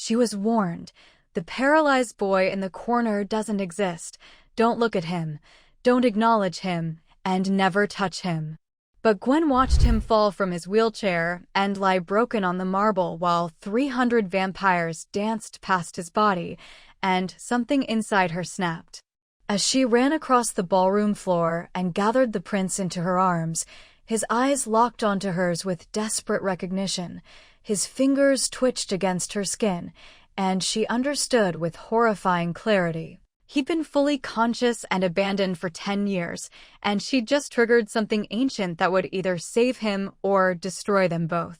She was warned. The paralyzed boy in the corner doesn't exist. Don't look at him. Don't acknowledge him. And never touch him. But Gwen watched him fall from his wheelchair and lie broken on the marble while 300 vampires danced past his body, and something inside her snapped. As she ran across the ballroom floor and gathered the prince into her arms, his eyes locked onto hers with desperate recognition. His fingers twitched against her skin, and she understood with horrifying clarity. He'd been fully conscious and abandoned for 10 years, and she'd just triggered something ancient that would either save him or destroy them both.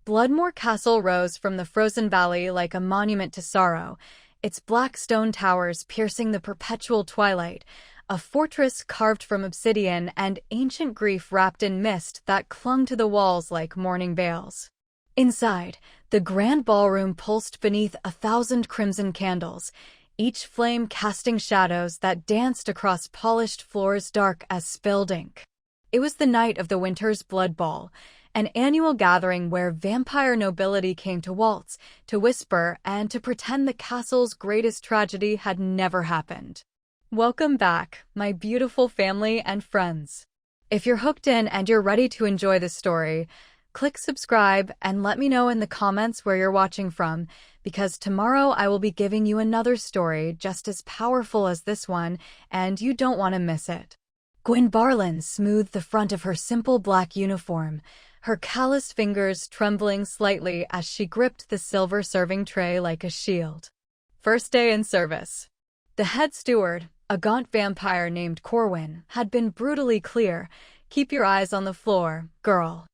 Bloodmore Castle rose from the frozen valley like a monument to sorrow, its black stone towers piercing the perpetual twilight, a fortress carved from obsidian and ancient grief wrapped in mist that clung to the walls like mourning veils. Inside, the grand ballroom pulsed beneath 1,000 crimson candles, each flame casting shadows that danced across polished floors dark as spilled ink. It was the night of the winter's blood ball, an annual gathering where vampire nobility came to waltz, to whisper, and to pretend the castle's greatest tragedy had never happened. Welcome back, my beautiful family and friends. If you're hooked in and you're ready to enjoy this story, click subscribe and let me know in the comments where you're watching from, because tomorrow I will be giving you another story just as powerful as this one, and you don't want to miss it. Gwen Barlin smoothed the front of her simple black uniform, her calloused fingers trembling slightly as she gripped the silver serving tray like a shield. First day in service. The head steward, a gaunt vampire named Corwin, had been brutally clear. Keep your eyes on the floor, girl.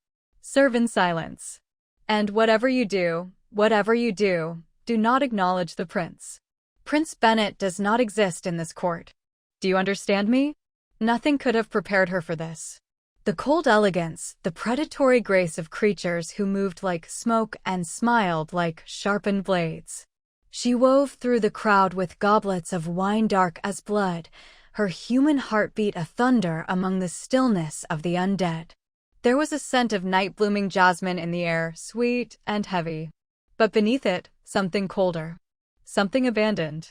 Serve in silence. And whatever you do, do not acknowledge the prince. Prince Bennet does not exist in this court. Do you understand me? Nothing could have prepared her for this. The cold elegance, the predatory grace of creatures who moved like smoke and smiled like sharpened blades. She wove through the crowd with goblets of wine dark as blood, her human heartbeat a thunder among the stillness of the undead. There was a scent of night-blooming jasmine in the air, sweet and heavy. But beneath it, something colder. Something abandoned.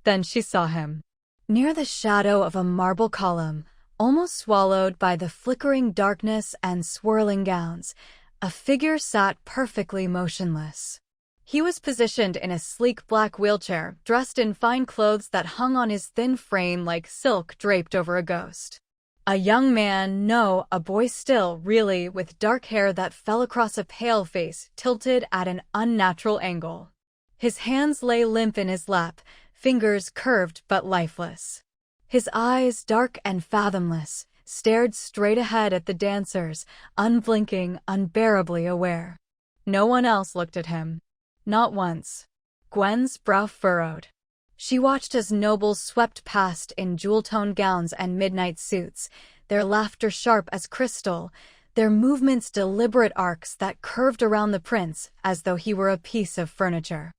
Then she saw him. Near the shadow of a marble column, almost swallowed by the flickering darkness and swirling gowns, a figure sat perfectly motionless. He was positioned in a sleek black wheelchair, dressed in fine clothes that hung on his thin frame like silk draped over a ghost. A young man, no, a boy still, really, with dark hair that fell across a pale face tilted at an unnatural angle. His hands lay limp in his lap, fingers curved but lifeless. His eyes, dark and fathomless, stared straight ahead at the dancers, unblinking, unbearably aware. No one else looked at him. Not once. Gwen's brow furrowed. She watched as nobles swept past in jewel-toned gowns and midnight suits, their laughter sharp as crystal, their movements deliberate arcs that curved around the prince as though he were a piece of furniture.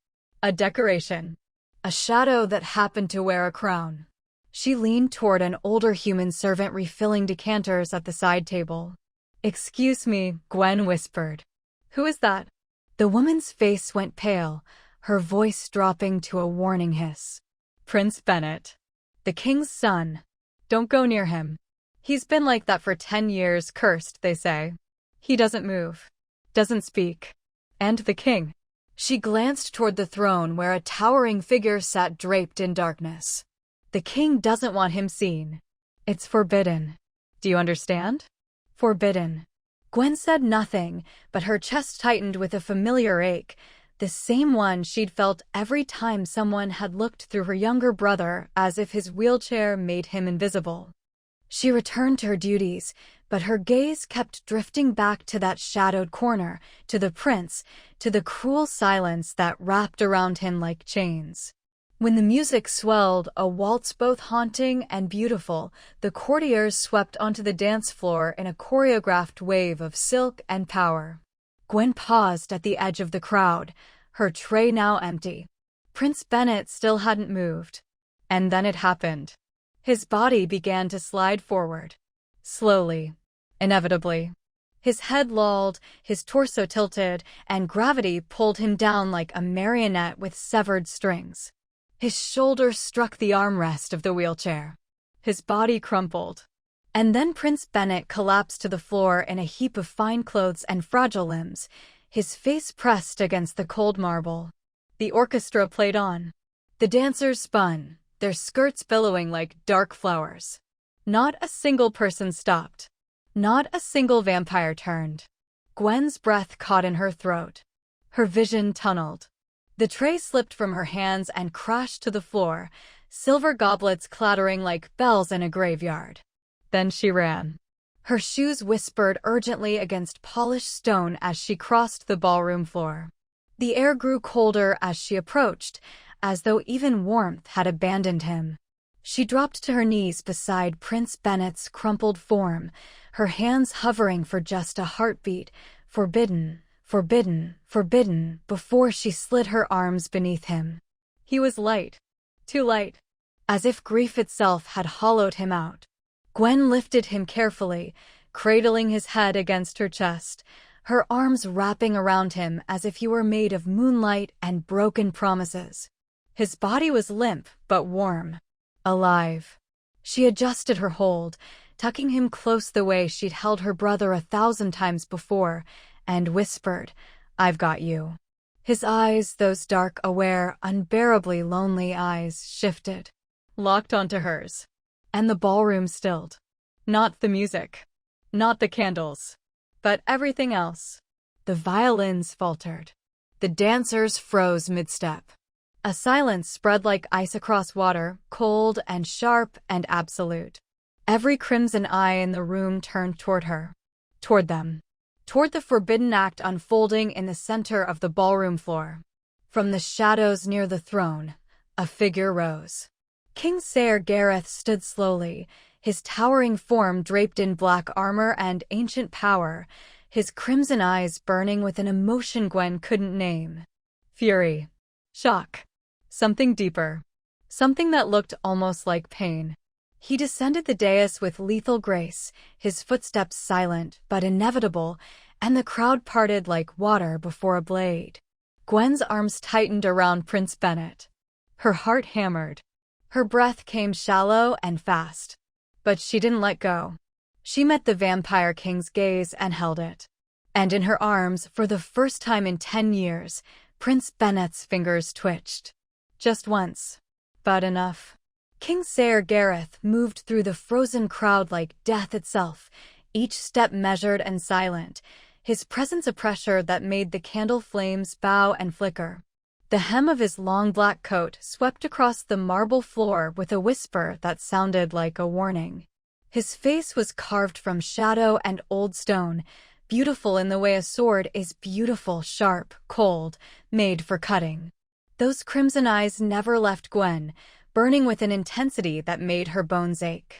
A decoration. A shadow that happened to wear a crown. She leaned toward an older human servant refilling decanters at the side table. "Excuse me," Gwen whispered. "Who is that?" The woman's face went pale, her voice dropping to a warning hiss. "Prince Bennet. The king's son. Don't go near him. He's been like that for 10 years, cursed, they say. He doesn't move. Doesn't speak. And the king." She glanced toward the throne where a towering figure sat draped in darkness. "The king doesn't want him seen. It's forbidden. Do you understand? Forbidden." Gwen said nothing, but her chest tightened with a familiar ache, the same one she'd felt every time someone had looked through her younger brother as if his wheelchair made him invisible. She returned to her duties, but her gaze kept drifting back to that shadowed corner, to the prince, to the cruel silence that wrapped around him like chains. When the music swelled, a waltz both haunting and beautiful, the courtiers swept onto the dance floor in a choreographed wave of silk and power. Gwen paused at the edge of the crowd, her tray now empty. Prince Bennet still hadn't moved. And then it happened. His body began to slide forward. Slowly. Inevitably. His head lolled, his torso tilted, and gravity pulled him down like a marionette with severed strings. His shoulder struck the armrest of the wheelchair. His body crumpled. And then Prince Bennet collapsed to the floor in a heap of fine clothes and fragile limbs, his face pressed against the cold marble. The orchestra played on. The dancers spun, their skirts billowing like dark flowers. Not a single person stopped. Not a single vampire turned. Gwen's breath caught in her throat. Her vision tunneled. The tray slipped from her hands and crashed to the floor, silver goblets clattering like bells in a graveyard. Then she ran. Her shoes whispered urgently against polished stone as she crossed the ballroom floor. The air grew colder as she approached, as though even warmth had abandoned him. She dropped to her knees beside Prince Bennet's crumpled form, her hands hovering for just a heartbeat, forbidden, forbidden, forbidden, before she slid her arms beneath him. He was light, too light, as if grief itself had hollowed him out. Gwen lifted him carefully, cradling his head against her chest, her arms wrapping around him as if he were made of moonlight and broken promises. His body was limp but warm. Alive. She adjusted her hold, tucking him close the way she'd held her brother 1,000 times before, and whispered, "I've got you." His eyes, those dark, aware, unbearably lonely eyes, shifted, locked onto hers. And the ballroom stilled. Not the music, not the candles, but everything else. The violins faltered. The dancers froze mid-step. A silence spread like ice across water, cold and sharp and absolute. Every crimson eye in the room turned toward her. Toward them. Toward the forbidden act unfolding in the center of the ballroom floor. From the shadows near the throne, a figure rose. King Ser Gareth stood slowly, his towering form draped in black armor and ancient power, his crimson eyes burning with an emotion Gwen couldn't name. Fury. Shock. Something deeper. Something that looked almost like pain. He descended the dais with lethal grace, his footsteps silent but inevitable, and the crowd parted like water before a blade. Gwen's arms tightened around Prince Bennet. Her heart hammered. Her breath came shallow and fast. But she didn't let go. She met the Vampire King's gaze and held it. And in her arms, for the first time in 10 years, Prince Bennet's fingers twitched. Just once. But enough. King Ser Gareth moved through the frozen crowd like death itself, each step measured and silent, his presence a pressure that made the candle flames bow and flicker. The hem of his long black coat swept across the marble floor with a whisper that sounded like a warning. His face was carved from shadow and old stone, beautiful in the way a sword is beautiful, sharp, cold, made for cutting. Those crimson eyes never left Gwen, burning with an intensity that made her bones ache.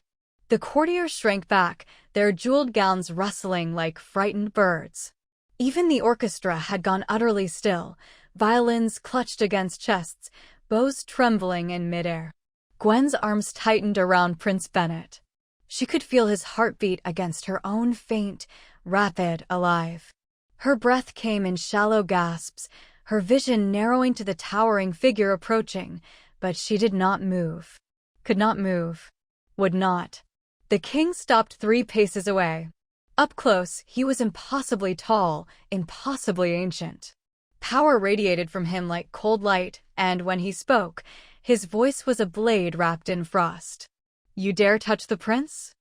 The courtiers shrank back, their jeweled gowns rustling like frightened birds. Even the orchestra had gone utterly still, violins clutched against chests, bows trembling in midair. Gwen's arms tightened around Prince Bennet. She could feel his heartbeat against her own, faint, rapid, alive. Her breath came in shallow gasps, her vision narrowing to the towering figure approaching, but she did not move. Could not move. Would not. The king stopped 3 paces away. Up close, he was impossibly tall, impossibly ancient. Power radiated from him like cold light, and when he spoke, his voice was a blade wrapped in frost. "You dare touch the prince?"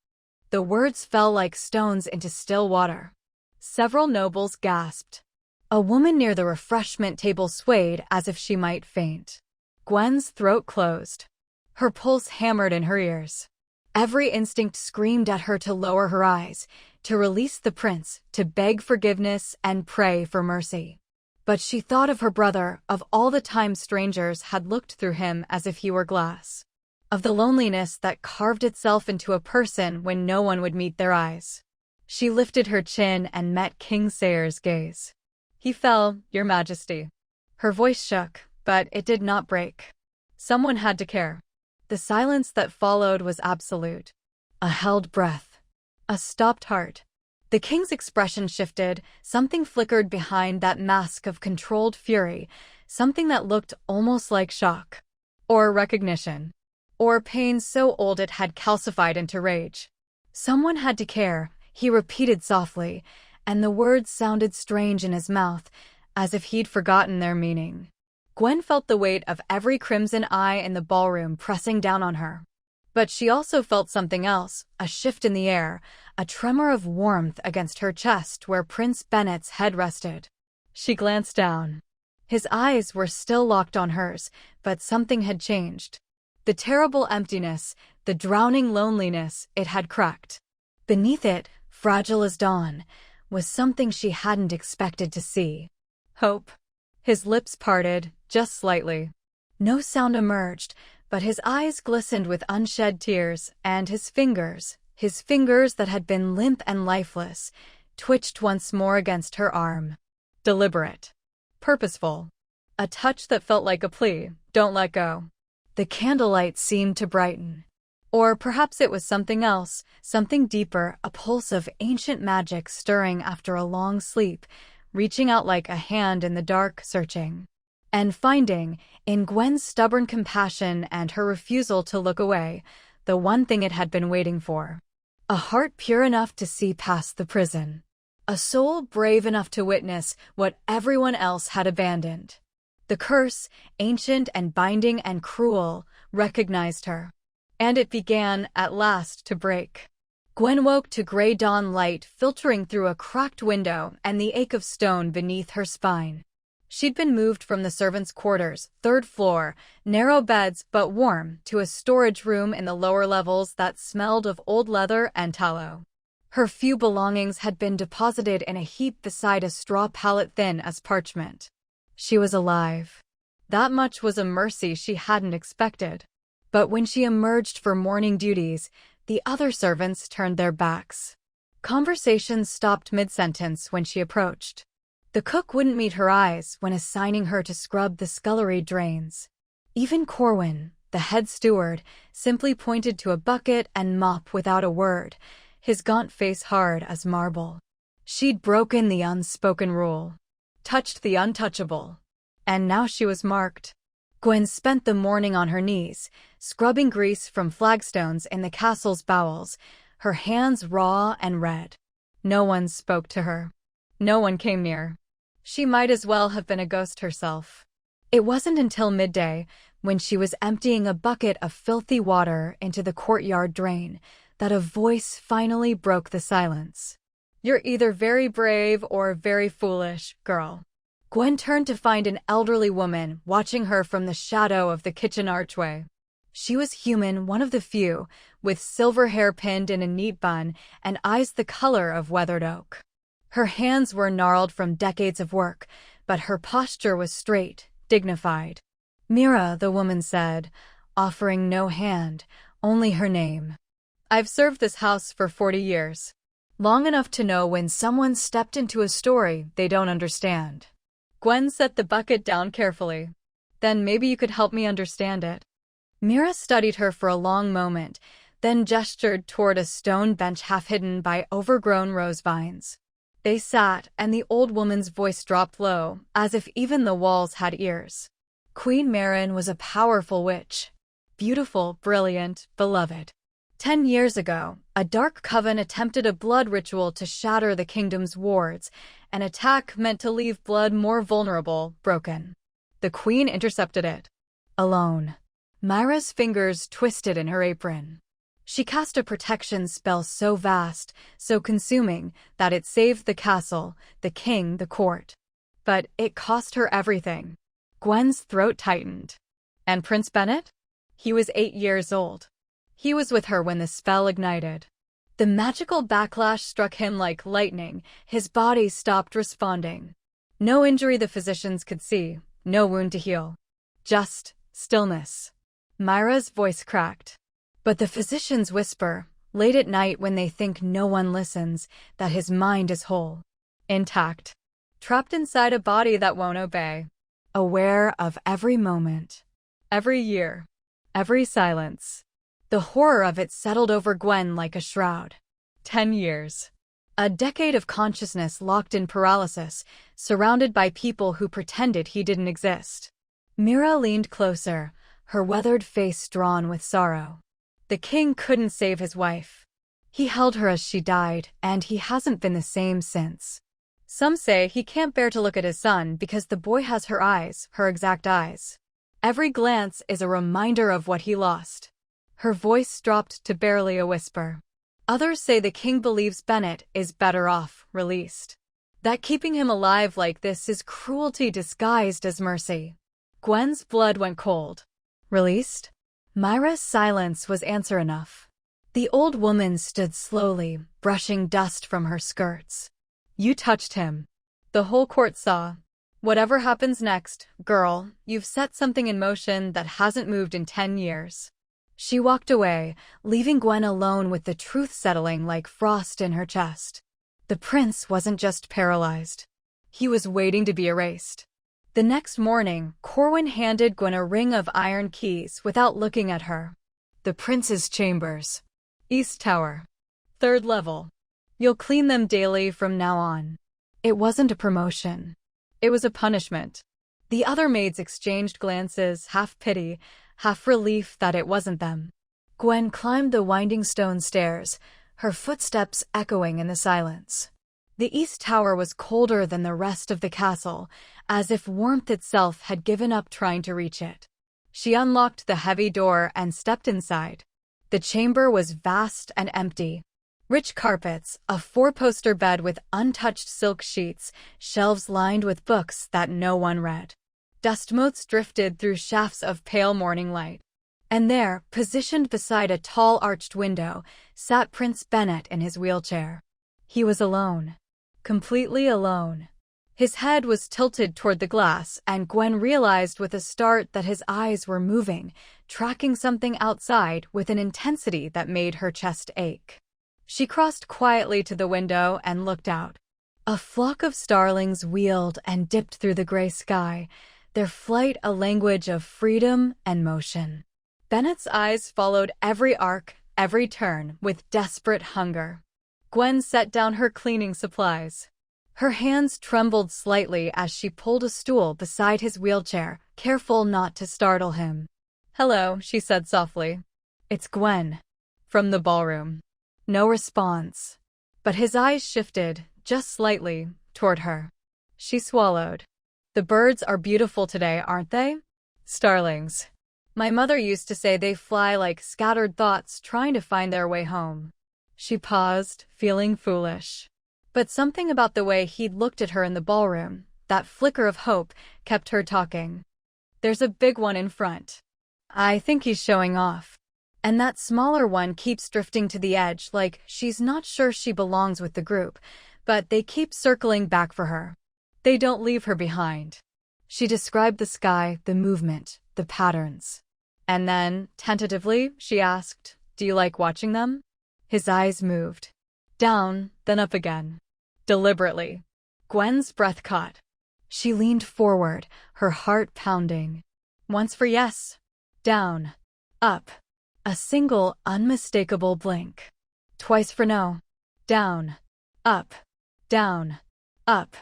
The words fell like stones into still water. Several nobles gasped. A woman near the refreshment table swayed as if she might faint. Gwen's throat closed. Her pulse hammered in her ears. Every instinct screamed at her to lower her eyes, to release the prince, to beg forgiveness and pray for mercy. But she thought of her brother, of all the times strangers had looked through him as if he were glass. Of the loneliness that carved itself into a person when no one would meet their eyes. She lifted her chin and met King Ser's gaze. He fell, "Your Majesty." Her voice shook, but it did not break. Someone had to care. The silence that followed was absolute. A held breath. A stopped heart. The king's expression shifted, something flickered behind that mask of controlled fury, something that looked almost like shock. Or recognition. Or pain so old it had calcified into rage. Someone had to care, he repeated softly, and the words sounded strange in his mouth, as if he'd forgotten their meaning. Gwen felt the weight of every crimson eye in the ballroom pressing down on her. But she also felt something else, a shift in the air, a tremor of warmth against her chest where Prince Bennet's head rested. She glanced down. His eyes were still locked on hers, but something had changed. The terrible emptiness, the drowning loneliness, it had cracked. Beneath it, fragile as dawn, was something she hadn't expected to see. Hope. His lips parted, just slightly. No sound emerged, but his eyes glistened with unshed tears, and his fingers that had been limp and lifeless, twitched once more against her arm. Deliberate. Purposeful. A touch that felt like a plea, don't let go. The candlelight seemed to brighten. Or perhaps it was something else, something deeper, a pulse of ancient magic stirring after a long sleep, reaching out like a hand in the dark, searching. And finding, in Gwen's stubborn compassion and her refusal to look away, the one thing it had been waiting for. A heart pure enough to see past the prison. A soul brave enough to witness what everyone else had abandoned. The curse, ancient and binding and cruel, recognized her. And it began, at last, to break. Gwen woke to gray dawn light filtering through a cracked window and the ache of stone beneath her spine. She'd been moved from the servants' quarters, 3rd floor, narrow beds but warm, to a storage room in the lower levels that smelled of old leather and tallow. Her few belongings had been deposited in a heap beside a straw pallet thin as parchment. She was alive. That much was a mercy she hadn't expected. But when she emerged for morning duties, the other servants turned their backs. Conversations stopped mid-sentence when she approached. The cook wouldn't meet her eyes when assigning her to scrub the scullery drains. Even Corwin, the head steward, simply pointed to a bucket and mop without a word, his gaunt face hard as marble. She'd broken the unspoken rule, touched the untouchable, and now she was marked. Gwen spent the morning on her knees, scrubbing grease from flagstones in the castle's bowels, her hands raw and red. No one spoke to her. No one came near. She might as well have been a ghost herself. It wasn't until midday, when she was emptying a bucket of filthy water into the courtyard drain, that a voice finally broke the silence. "You're either very brave or very foolish, girl." Gwen turned to find an elderly woman watching her from the shadow of the kitchen archway. She was human, one of the few, with silver hair pinned in a neat bun and eyes the color of weathered oak. Her hands were gnarled from decades of work, but her posture was straight, dignified. "Mira," the woman said, offering no hand, only her name. "I've served this house for 40 years. Long enough to know when someone stepped into a story they don't understand." Gwen set the bucket down carefully. "Then maybe you could help me understand it." Mira studied her for a long moment, then gestured toward a stone bench half hidden by overgrown rose vines. They sat, and the old woman's voice dropped low, as if even the walls had ears. Queen Marin was a powerful witch. Beautiful, brilliant, beloved. 10 years ago, a dark coven attempted a blood ritual to shatter the kingdom's wards, an attack meant to leave blood more vulnerable, broken. The queen intercepted it. Alone. Myra's fingers twisted in her apron. She cast a protection spell so vast, so consuming, that it saved the castle, the king, the court. But it cost her everything. Gwen's throat tightened. And Prince Bennet? He was 8 years old. He was with her when the spell ignited. The magical backlash struck him like lightning. His body stopped responding. No injury the physicians could see, no wound to heal. Just stillness. Myra's voice cracked. But the physicians whisper, late at night when they think no one listens, that his mind is whole, intact, trapped inside a body that won't obey, aware of every moment, every year, every silence. The horror of it settled over Gwen like a shroud. 10 years. A decade of consciousness locked in paralysis, surrounded by people who pretended he didn't exist. Mira leaned closer, her weathered face drawn with sorrow. The king couldn't save his wife. He held her as she died, and he hasn't been the same since. Some say he can't bear to look at his son because the boy has her eyes, her exact eyes. Every glance is a reminder of what he lost. Her voice dropped to barely a whisper. Others say the king believes Bennet is better off released. That keeping him alive like this is cruelty disguised as mercy. Gwen's blood went cold. Released? Myra's silence was answer enough. The old woman stood slowly, brushing dust from her skirts. You touched him. The whole court saw. Whatever happens next, girl, you've set something in motion that hasn't moved in 10 years. She walked away, leaving Gwen alone with the truth settling like frost in her chest. The prince wasn't just paralyzed. He was waiting to be erased. The next morning, Corwin handed Gwen a ring of iron keys without looking at her. The prince's chambers. East Tower. 3rd level. You'll clean them daily from now on. It wasn't a promotion. It was a punishment. The other maids exchanged glances, half pity, half relief that it wasn't them. Gwen climbed the winding stone stairs, her footsteps echoing in the silence. The East Tower was colder than the rest of the castle, as if warmth itself had given up trying to reach it. She unlocked the heavy door and stepped inside. The chamber was vast and empty. Rich carpets, a 4-poster bed with untouched silk sheets, shelves lined with books that no one read. Dust motes drifted through shafts of pale morning light. And there, positioned beside a tall arched window, sat Prince Bennet in his wheelchair. He was alone. Completely alone. His head was tilted toward the glass, and Gwen realized with a start that his eyes were moving, tracking something outside with an intensity that made her chest ache. She crossed quietly to the window and looked out. A flock of starlings wheeled and dipped through the gray sky, their flight a language of freedom and motion. Bennet's eyes followed every arc, every turn, with desperate hunger. Gwen set down her cleaning supplies. Her hands trembled slightly as she pulled a stool beside his wheelchair, careful not to startle him. "Hello," she said softly. "It's Gwen." From the ballroom. No response. But his eyes shifted, just slightly, toward her. She swallowed. "The birds are beautiful today, aren't they? Starlings. My mother used to say they fly like scattered thoughts trying to find their way home." She paused, feeling foolish. But something about the way he'd looked at her in the ballroom, that flicker of hope, kept her talking. "There's a big one in front. I think he's showing off. And that smaller one keeps drifting to the edge like she's not sure she belongs with the group, but they keep circling back for her. They don't leave her behind." She described the sky, the movement, the patterns. And then, tentatively, she asked, "Do you like watching them?" His eyes moved. Down, then up again. Deliberately. Gwen's breath caught. She leaned forward, her heart pounding. Once for yes. Down. Up. A single, unmistakable blink. Twice for no. Down. Up. Down. Up.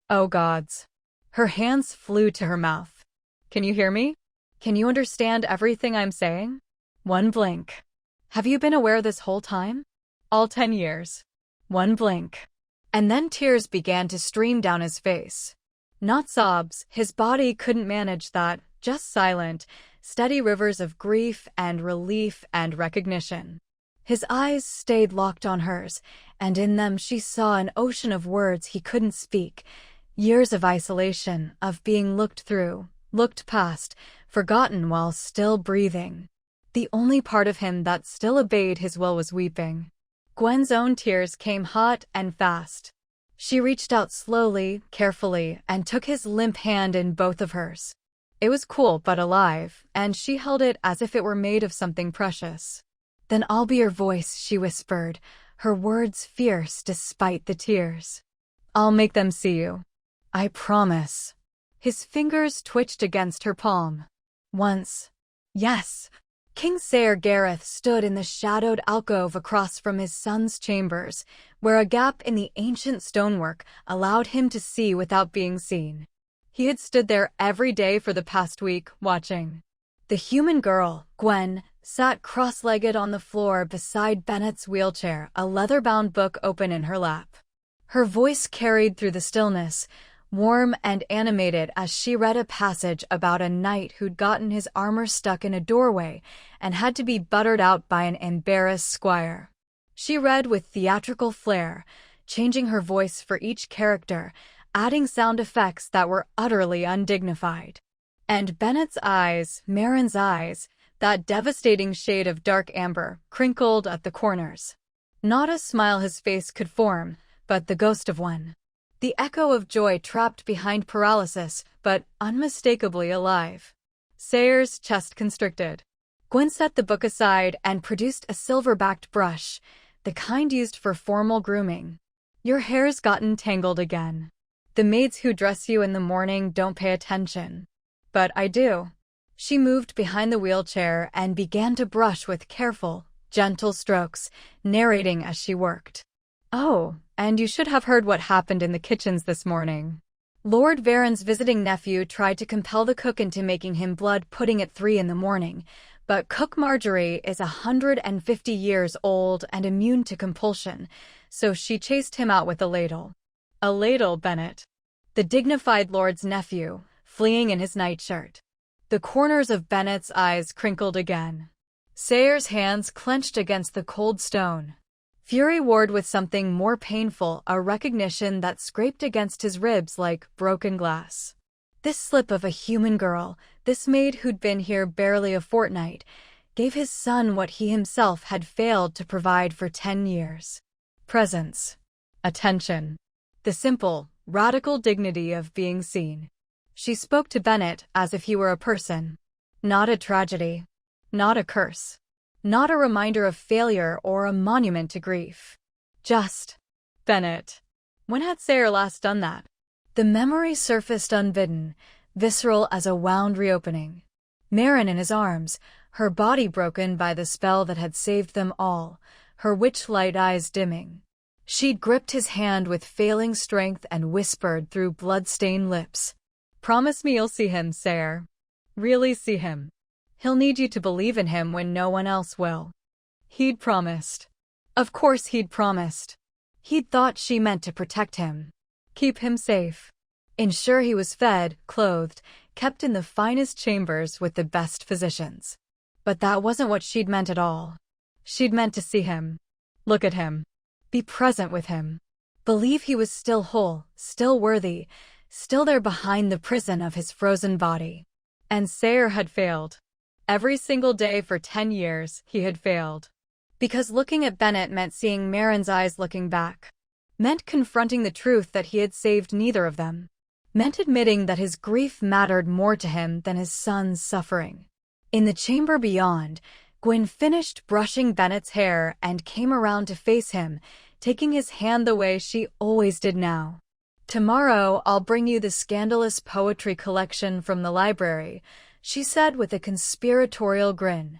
Oh gods. Her hands flew to her mouth. "Can you hear me? Can you understand everything I'm saying?" One blink. "Have you been aware this whole time?" "All 10 years. One blink. And then tears began to stream down his face. Not sobs, his body couldn't manage that, just silent, steady rivers of grief and relief and recognition. His eyes stayed locked on hers, and in them she saw an ocean of words he couldn't speak, years of isolation, of being looked through, looked past, forgotten while still breathing. The only part of him that still obeyed his will was weeping. Gwen's own tears came hot and fast. She reached out slowly, carefully, and took his limp hand in both of hers. It was cool but alive, and she held it as if it were made of something precious. "Then I'll be your voice," she whispered, her words fierce despite the tears. "I'll make them see you. I promise." His fingers twitched against her palm. Once. Yes. King Sayer Gareth stood in the shadowed alcove across from his son's chambers, where a gap in the ancient stonework allowed him to see without being seen. He had stood there every day for the past week, watching. The human girl, Gwen, sat cross-legged on the floor beside Bennet's wheelchair, a leather-bound book open in her lap. Her voice carried through the stillness, warm and animated as she read a passage about a knight who'd gotten his armor stuck in a doorway and had to be buttered out by an embarrassed squire. She read with theatrical flair, changing her voice for each character, adding sound effects that were utterly undignified. And Bennet's eyes, Marin's eyes, that devastating shade of dark amber, crinkled at the corners. Not a smile his face could form, but the ghost of one. The echo of joy trapped behind paralysis, but unmistakably alive. Sayer's chest constricted. Gwen set the book aside and produced a silver-backed brush, the kind used for formal grooming. Your hair's gotten tangled again. The maids who dress you in the morning don't pay attention. But I do. She moved behind the wheelchair and began to brush with careful, gentle strokes, narrating as she worked. Oh, and you should have heard what happened in the kitchens this morning. Lord Varen's visiting nephew tried to compel the cook into making him blood pudding at 3 in the morning, but Cook Marjorie is 150 years old and immune to compulsion, so she chased him out with a ladle. A ladle, Bennet. The dignified lord's nephew, fleeing in his nightshirt. The corners of Bennet's eyes crinkled again. Sayer's hands clenched against the cold stone. Fury warred with something more painful, a recognition that scraped against his ribs like broken glass. This slip of a human girl, this maid who'd been here barely a fortnight, gave his son what he himself had failed to provide for 10 years. Presence. Attention. The simple, radical dignity of being seen. She spoke to Bennet as if he were a person. Not a tragedy. Not a curse. Not a reminder of failure or a monument to grief. Just Bennet. When had Sayer last done that? The memory surfaced unbidden, visceral as a wound reopening. Marin in his arms, her body broken by the spell that had saved them all, her witch-light eyes dimming. She'd gripped his hand with failing strength and whispered through blood-stained lips. Promise me you'll see him, Sayer. Really see him. He'll need you to believe in him when no one else will. He'd promised. Of course he'd promised. He'd thought she meant to protect him. Keep him safe. Ensure he was fed, clothed, kept in the finest chambers with the best physicians. But that wasn't what she'd meant at all. She'd meant to see him. Look at him. Be present with him. Believe he was still whole, still worthy, still there behind the prison of his frozen body. And Sayer had failed. Every single day for 10 years, he had failed. Because looking at Bennet meant seeing Marin's eyes looking back. Meant confronting the truth that he had saved neither of them. Meant admitting that his grief mattered more to him than his son's suffering. In the chamber beyond, Gwen finished brushing Bennet's hair and came around to face him, taking his hand the way she always did now. Tomorrow I'll bring you the scandalous poetry collection from the library, she said with a conspiratorial grin.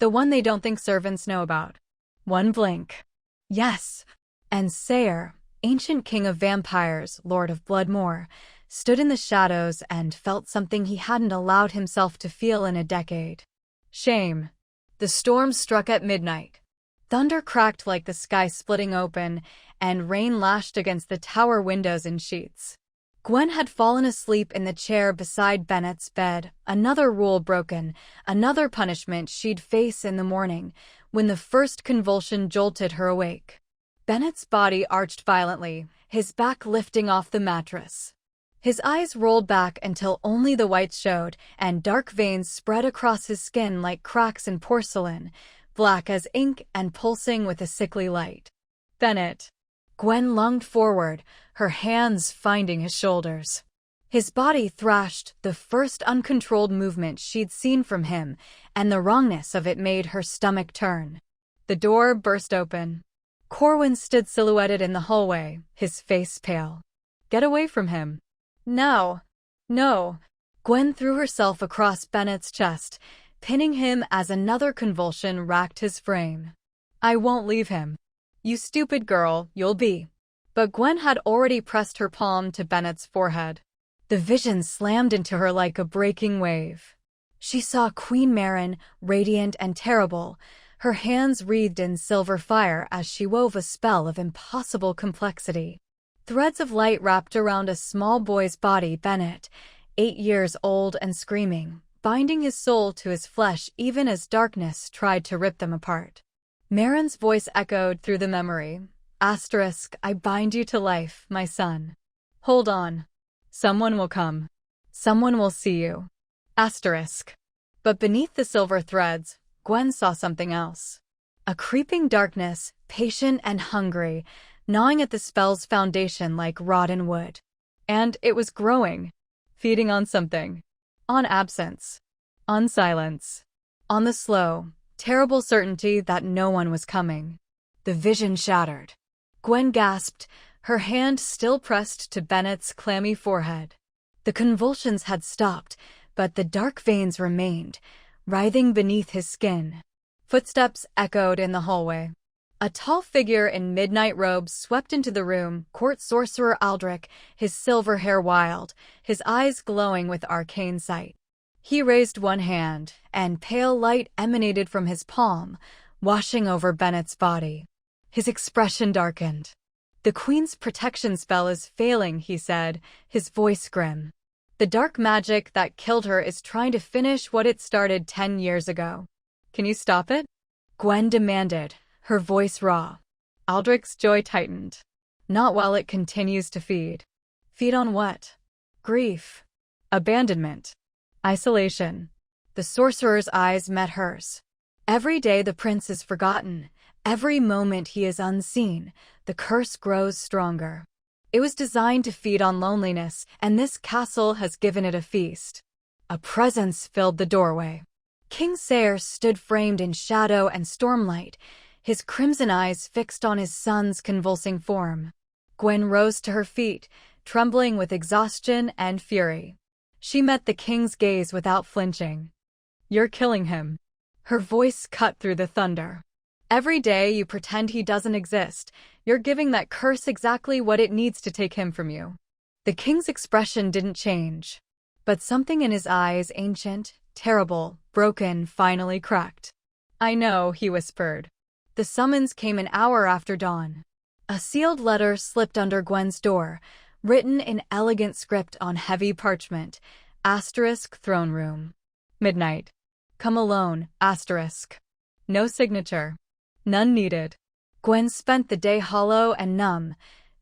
The one they don't think servants know about. One blink. Yes. And Sayer, ancient king of vampires, lord of Bloodmoor, stood in the shadows and felt something he hadn't allowed himself to feel in a decade. Shame. The storm struck at midnight. Thunder cracked like the sky splitting open, and rain lashed against the tower windows in sheets. Gwen had fallen asleep in the chair beside Bennet's bed, another rule broken, another punishment she'd face in the morning, when the first convulsion jolted her awake. Bennet's body arched violently, his back lifting off the mattress. His eyes rolled back until only the whites showed, and dark veins spread across his skin like cracks in porcelain, black as ink and pulsing with a sickly light. Bennet. Gwen lunged forward, her hands finding his shoulders. His body thrashed, the first uncontrolled movement she'd seen from him, and the wrongness of it made her stomach turn. The door burst open. Corwin stood silhouetted in the hallway, his face pale. Get away from him. No. No. Gwen threw herself across Bennet's chest, pinning him as another convulsion racked his frame. "I won't leave him. You stupid girl, you'll be." But Gwen had already pressed her palm to Bennet's forehead. The vision slammed into her like a breaking wave. She saw Queen Maren, radiant and terrible, her hands wreathed in silver fire as she wove a spell of impossible complexity. Threads of light wrapped around a small boy's body, Bennet, 8 years old and screaming, binding his soul to his flesh even as darkness tried to rip them apart. Maren's voice echoed through the memory. "I bind you to life, my son. Hold on. Someone will come. Someone will see you." But beneath the silver threads, Gwen saw something else. A creeping darkness, patient and hungry, gnawing at the spell's foundation like rotten wood. And it was growing, feeding on something. On absence. On silence. On the slow, terrible certainty that no one was coming. The vision shattered. Gwen gasped, her hand still pressed to Bennet's clammy forehead. The convulsions had stopped, but the dark veins remained, writhing beneath his skin. Footsteps echoed in the hallway. A tall figure in midnight robes swept into the room, court sorcerer Aldrich, his silver hair wild, his eyes glowing with arcane sight. He raised one hand, and pale light emanated from his palm, washing over Bennet's body. His expression darkened. "The Queen's protection spell is failing," he said, his voice grim. "The dark magic that killed her is trying to finish what it started 10 years ago. Can you stop it?" Gwen demanded, her voice raw. Aldrich's jaw tightened. "Not while it continues to feed." "Feed on what?" "Grief. Abandonment. Isolation." The sorcerer's eyes met hers. "Every day the prince is forgotten. Every moment he is unseen, the curse grows stronger. It was designed to feed on loneliness, and this castle has given it a feast." A presence filled the doorway. King Sayre stood framed in shadow and stormlight, his crimson eyes fixed on his son's convulsing form. Gwen rose to her feet, trembling with exhaustion and fury. She met the king's gaze without flinching. "You're killing him." Her voice cut through the thunder. "Every day you pretend he doesn't exist. You're giving that curse exactly what it needs to take him from you." The king's expression didn't change, but something in his eyes, ancient, terrible, broken, finally cracked. "I know," he whispered. The summons came an hour after dawn. A sealed letter slipped under Gwen's door, written in elegant script on heavy parchment. Throne room. Midnight. Come alone. No signature. None needed. Gwen spent the day hollow and numb,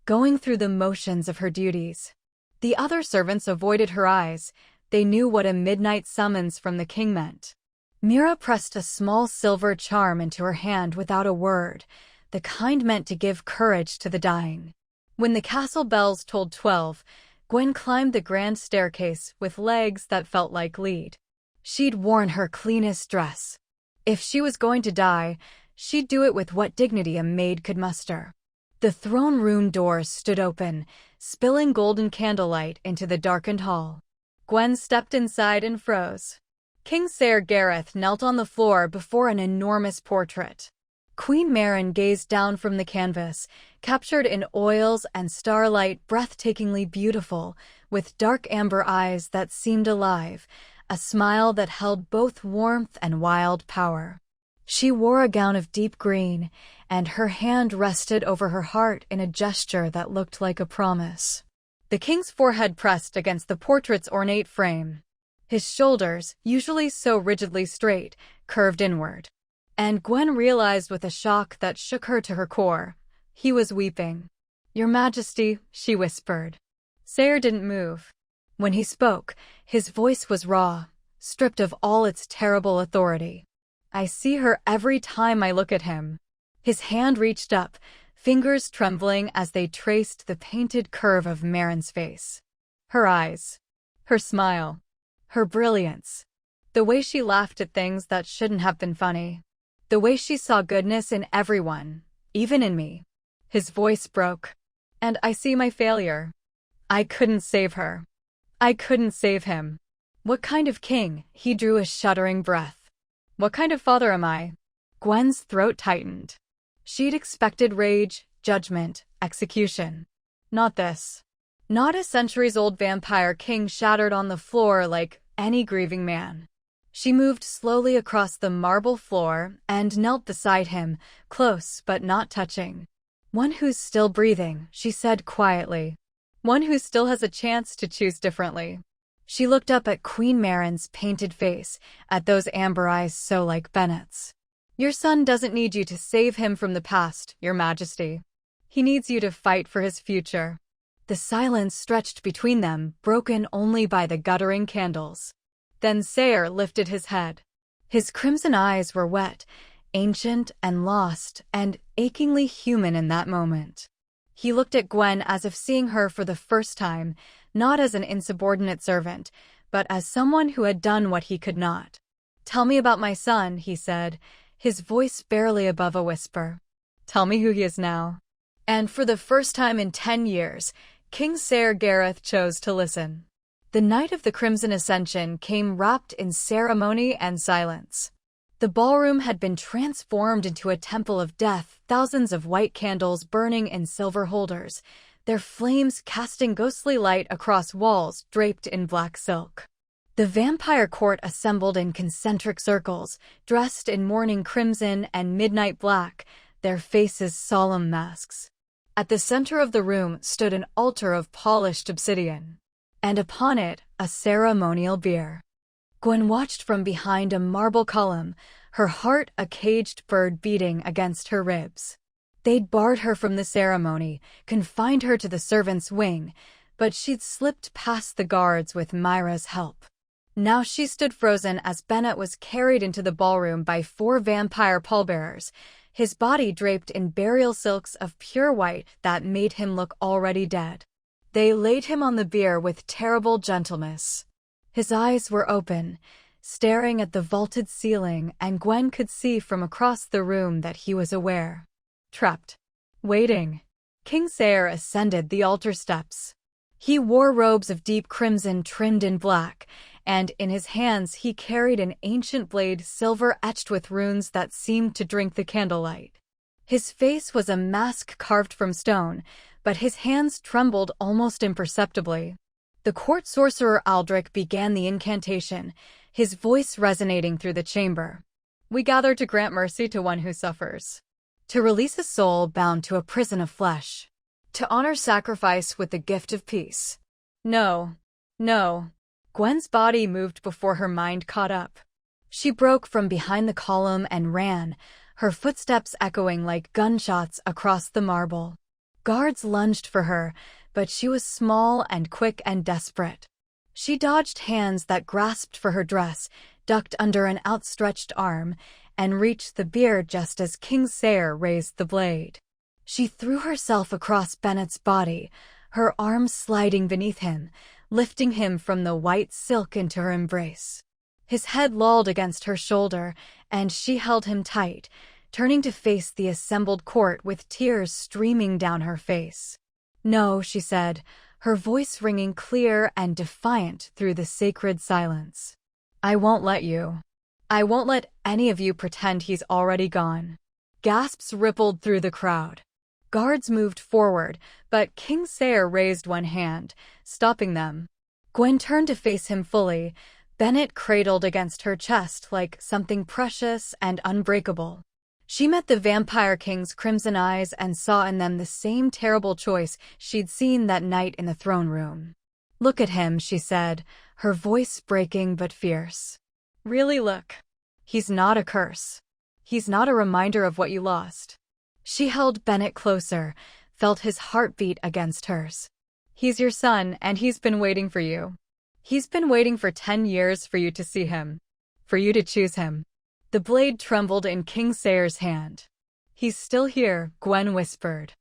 going through the motions of her duties. The other servants avoided her eyes. They knew what a midnight summons from the king meant. Mira pressed a small silver charm into her hand without a word, the kind meant to give courage to the dying. When the castle bells tolled 12, Gwen climbed the grand staircase with legs that felt like lead. She'd worn her cleanest dress. If she was going to die, she'd do it with what dignity a maid could muster. The throne room doors stood open, spilling golden candlelight into the darkened hall. Gwen stepped inside and froze. King Sayre Gareth knelt on the floor before an enormous portrait. Queen Maren gazed down from the canvas, captured in oils and starlight, breathtakingly beautiful, with dark amber eyes that seemed alive, a smile that held both warmth and wild power. She wore a gown of deep green, and her hand rested over her heart in a gesture that looked like a promise. The king's forehead pressed against the portrait's ornate frame. His shoulders, usually so rigidly straight, curved inward. And Gwen realized with a shock that shook her to her core. He was weeping. "Your Majesty," she whispered. Sayre didn't move. When he spoke, his voice was raw, stripped of all its terrible authority. "I see her every time I look at him." His hand reached up, fingers trembling as they traced the painted curve of Maren's face. Her eyes. Her smile. Her brilliance. The way she laughed at things that shouldn't have been funny. The way she saw goodness in everyone, even in me. His voice broke. "And I see my failure. I couldn't save her. I couldn't save him." "What kind of king?" He drew a shuddering breath. What kind of father am I? Gwen's throat tightened. She'd expected rage, judgment, execution. Not this. Not a centuries-old vampire king shattered on the floor like any grieving man. She moved slowly across the marble floor and knelt beside him, close but not touching. One who's still breathing, she said quietly. One who still has a chance to choose differently. She looked up at Queen Marin's painted face, at those amber eyes so like Bennet's. Your son doesn't need you to save him from the past, Your Majesty. He needs you to fight for his future. The silence stretched between them, broken only by the guttering candles. Then Sayre lifted his head. His crimson eyes were wet, ancient and lost, and achingly human in that moment. He looked at Gwen as if seeing her for the first time, not as an insubordinate servant, but as someone who had done what he could not. Tell me about my son, he said, his voice barely above a whisper. Tell me who he is now. And for the first time in 10 years, King Sayre Gareth chose to listen. The night of the Crimson Ascension came wrapped in ceremony and silence. The ballroom had been transformed into a temple of death, thousands of white candles burning in silver holders, their flames casting ghostly light across walls draped in black silk. The vampire court assembled in concentric circles, dressed in morning crimson and midnight black, their faces solemn masks. At the center of the room stood an altar of polished obsidian, and upon it a ceremonial bier. Gwen watched from behind a marble column, her heart a caged bird beating against her ribs. They'd barred her from the ceremony, confined her to the servants' wing, but she'd slipped past the guards with Myra's help. Now she stood frozen as Bennet was carried into the ballroom by 4 vampire pallbearers, his body draped in burial silks of pure white that made him look already dead. They laid him on the bier with terrible gentleness. His eyes were open, staring at the vaulted ceiling, and Gwen could see from across the room that he was aware. Trapped. Waiting. King Sayre ascended the altar steps. He wore robes of deep crimson trimmed in black, and in his hands he carried an ancient blade silver etched with runes that seemed to drink the candlelight. His face was a mask carved from stone, but his hands trembled almost imperceptibly. The court sorcerer Aldrich began the incantation, his voice resonating through the chamber. We gather to grant mercy to one who suffers. To release a soul bound to a prison of flesh. To honor sacrifice with the gift of peace. No. No. Gwen's body moved before her mind caught up. She broke from behind the column and ran, her footsteps echoing like gunshots across the marble. Guards lunged for her, but she was small and quick and desperate. She dodged hands that grasped for her dress, ducked under an outstretched arm, and reached the bier just as King Sayre raised the blade. She threw herself across Bennet's body, her arms sliding beneath him, lifting him from the white silk into her embrace. His head lolled against her shoulder, and she held him tight, turning to face the assembled court with tears streaming down her face. No, she said, her voice ringing clear and defiant through the sacred silence. I won't let you. I won't let any of you pretend he's already gone. Gasps rippled through the crowd. Guards moved forward, but King Sayre raised one hand, stopping them. Gwen turned to face him fully, Bennet cradled against her chest like something precious and unbreakable. She met the Vampire King's crimson eyes and saw in them the same terrible choice she'd seen that night in the throne room. Look at him, she said, her voice breaking but fierce. Really look. He's not a curse. He's not a reminder of what you lost. She held Bennet closer, felt his heartbeat against hers. He's your son, and he's been waiting for you. He's been waiting for 10 years for you to see him. For you to choose him. The blade trembled in King Sayre's hand. He's still here, Gwen whispered.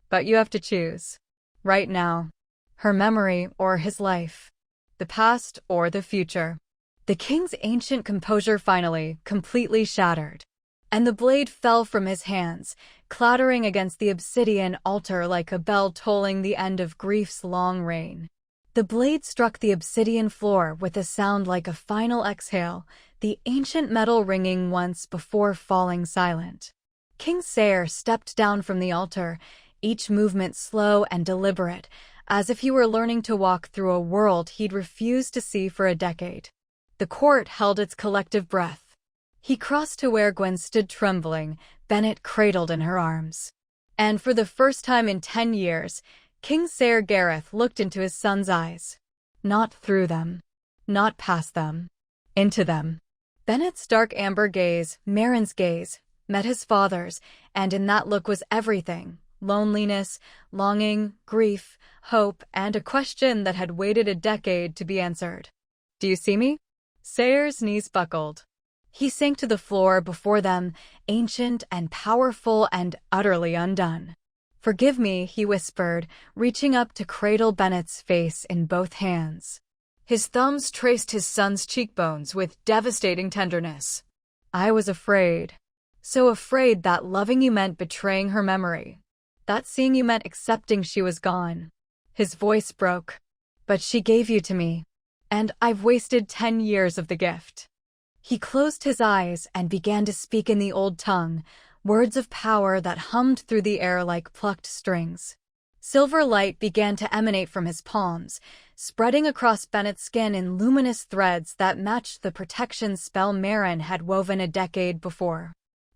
But you have to choose. Right now. Her memory or his life. The past or the future. The king's ancient composure finally, completely shattered. And the blade fell from his hands, clattering against the obsidian altar like a bell tolling the end of grief's long reign. The blade struck the obsidian floor with a sound like a final exhale, the ancient metal ringing once before falling silent. King Sayer stepped down from the altar, each movement slow and deliberate, as if he were learning to walk through a world he'd refused to see for a decade. The court held its collective breath. He crossed to where Gwen stood trembling, Bennet cradled in her arms. And for the first time in 10 years, King Sayer Gareth looked into his son's eyes. Not through them. Not past them. Into them. Bennet's dark amber gaze, Merrin's gaze, met his father's, and in that look was everything: loneliness, longing, grief, hope, and a question that had waited a decade to be answered. "Do you see me?" Sayer's knees buckled. He sank to the floor before them, ancient and powerful and utterly undone. "Forgive me," he whispered, reaching up to cradle Bennet's face in both hands. His thumbs traced his son's cheekbones with devastating tenderness. "I was afraid. So afraid that loving you meant betraying her memory. That seeing you meant accepting she was gone." His voice broke. "But she gave you to me. And I've wasted 10 years of the gift." He closed his eyes and began to speak in the old tongue, words of power that hummed through the air like plucked strings. Silver light began to emanate from his palms, spreading across Bennet's skin in luminous threads that matched the protection spell Merrin had woven a decade before.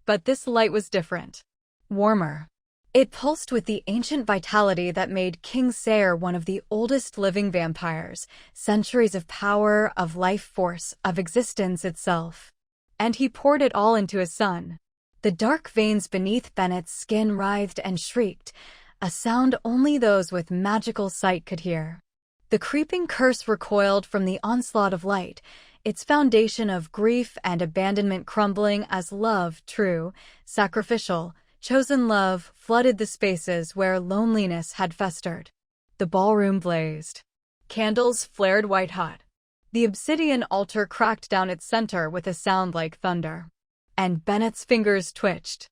But this light was different. Warmer. It pulsed with the ancient vitality that made King Sayer one of the oldest living vampires, centuries of power, of life force, of existence itself. And he poured it all into his son. The dark veins beneath Bennet's skin writhed and shrieked, a sound only those with magical sight could hear. The creeping curse recoiled from the onslaught of light, its foundation of grief and abandonment crumbling as love, true, sacrificial, chosen love, flooded the spaces where loneliness had festered. The ballroom blazed. Candles flared white-hot. The obsidian altar cracked down its center with a sound like thunder. And Bennet's fingers twitched.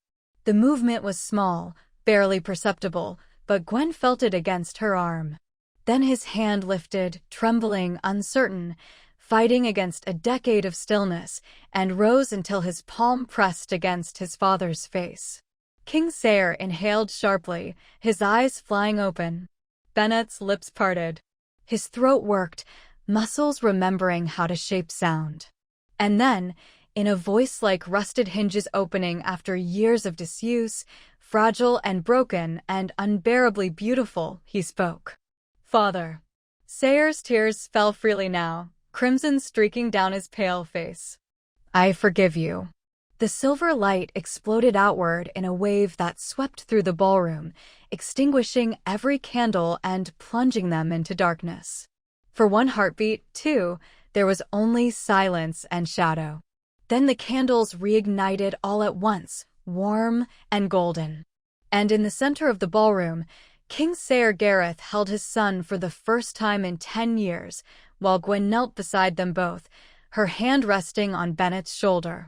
The movement was small, barely perceptible, but Gwen felt it against her arm. Then his hand lifted, trembling, uncertain, fighting against a decade of stillness, and rose until his palm pressed against his father's face. King Sayer inhaled sharply, his eyes flying open. Bennet's lips parted. His throat worked, muscles remembering how to shape sound. And then, in a voice like rusted hinges opening after years of disuse, fragile and broken and unbearably beautiful, he spoke. "Father." Sayer's tears fell freely now, crimson streaking down his pale face. "I forgive you." The silver light exploded outward in a wave that swept through the ballroom, extinguishing every candle and plunging them into darkness. For one heartbeat, too, there was only silence and shadow. Then the candles reignited all at once, warm and golden. And in the center of the ballroom, King Sayer Gareth held his son for the first time in 10 years, while Gwen knelt beside them both, her hand resting on Bennet's shoulder.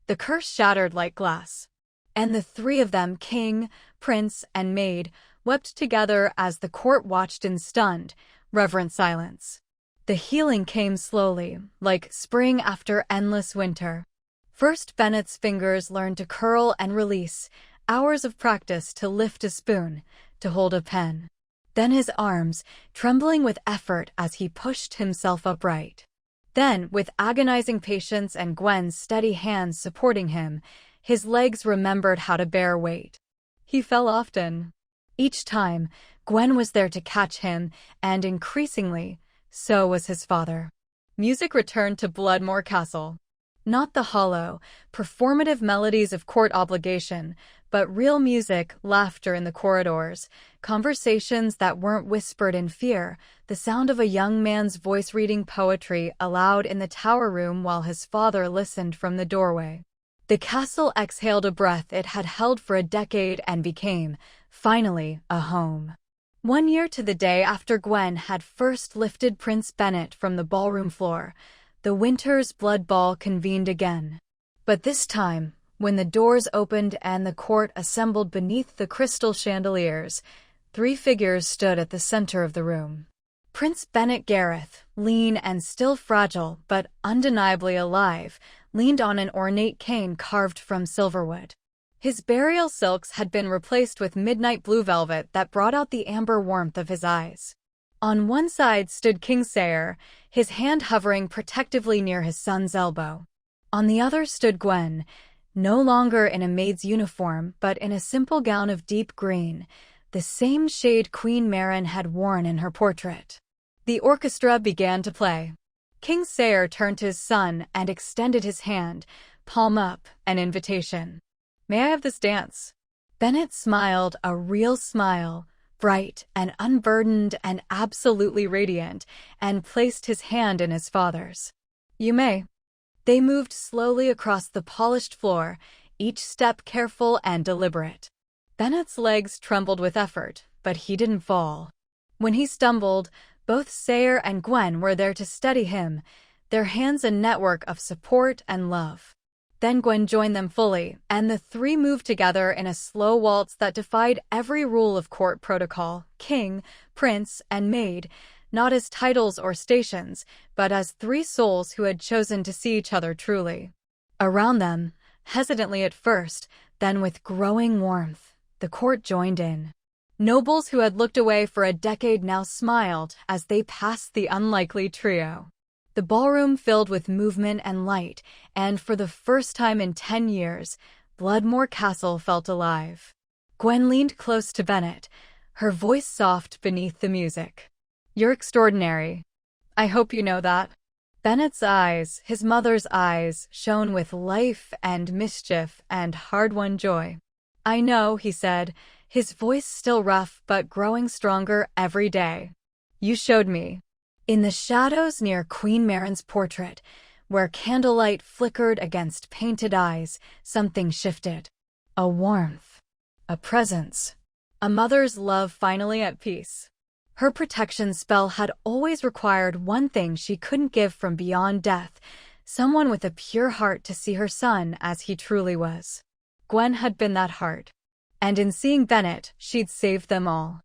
The curse shattered like glass. And the three of them, king, prince, and maid, wept together as the court watched in stunned, reverent silence. The healing came slowly, like spring after endless winter. First, Bennet's fingers learned to curl and release, hours of practice to lift a spoon, to hold a pen. Then his arms, trembling with effort as he pushed himself upright. Then, with agonizing patience and Gwen's steady hands supporting him, his legs remembered how to bear weight. He fell often. Each time, Gwen was there to catch him, and increasingly, so was his father. Music returned to Bloodmore Castle. Not the hollow, performative melodies of court obligation, but real music, laughter in the corridors, conversations that weren't whispered in fear, the sound of a young man's voice reading poetry aloud in the tower room while his father listened from the doorway. The castle exhaled a breath it had held for a decade and became, finally, a home. 1 year to the day after Gwen had first lifted Prince Bennet from the ballroom floor, the winter's blood ball convened again. But this time, when the doors opened and the court assembled beneath the crystal chandeliers, 3 figures stood at the center of the room. Prince Bennet Gareth, lean and still fragile but undeniably alive, leaned on an ornate cane carved from silverwood. His burial silks had been replaced with midnight blue velvet that brought out the amber warmth of his eyes. On one side stood King Shatter, his hand hovering protectively near his son's elbow. On the other stood Gwen, no longer in a maid's uniform but in a simple gown of deep green, the same shade Queen Maren had worn in her portrait. The orchestra began to play. King Shatter turned to his son and extended his hand, palm up, an invitation. "May I have this dance?" Bennet smiled, a real smile, bright and unburdened and absolutely radiant, and placed his hand in his father's. "You may." They moved slowly across the polished floor, each step careful and deliberate. Bennet's legs trembled with effort, but he didn't fall. When he stumbled, both Shatter and Gwen were there to steady him, their hands a network of support and love. Then Gwen joined them fully, and the three moved together in a slow waltz that defied every rule of court protocol: king, prince, and maid, not as titles or stations, but as three souls who had chosen to see each other truly. Around them, hesitantly at first, then with growing warmth, the court joined in. Nobles who had looked away for a decade now smiled as they passed the unlikely trio. The ballroom filled with movement and light, and for the first time in 10 years, Bloodmore Castle felt alive. Gwen leaned close to Bennet, her voice soft beneath the music. "You're extraordinary. I hope you know that." Bennet's eyes, his mother's eyes, shone with life and mischief and hard-won joy. "I know," he said, his voice still rough but growing stronger every day. "You showed me." In the shadows near Queen Maren's portrait, where candlelight flickered against painted eyes, something shifted. A warmth. A presence. A mother's love finally at peace. Her protection spell had always required one thing she couldn't give from beyond death, someone with a pure heart to see her son as he truly was. Gwen had been that heart. And in seeing Bennet, she'd saved them all.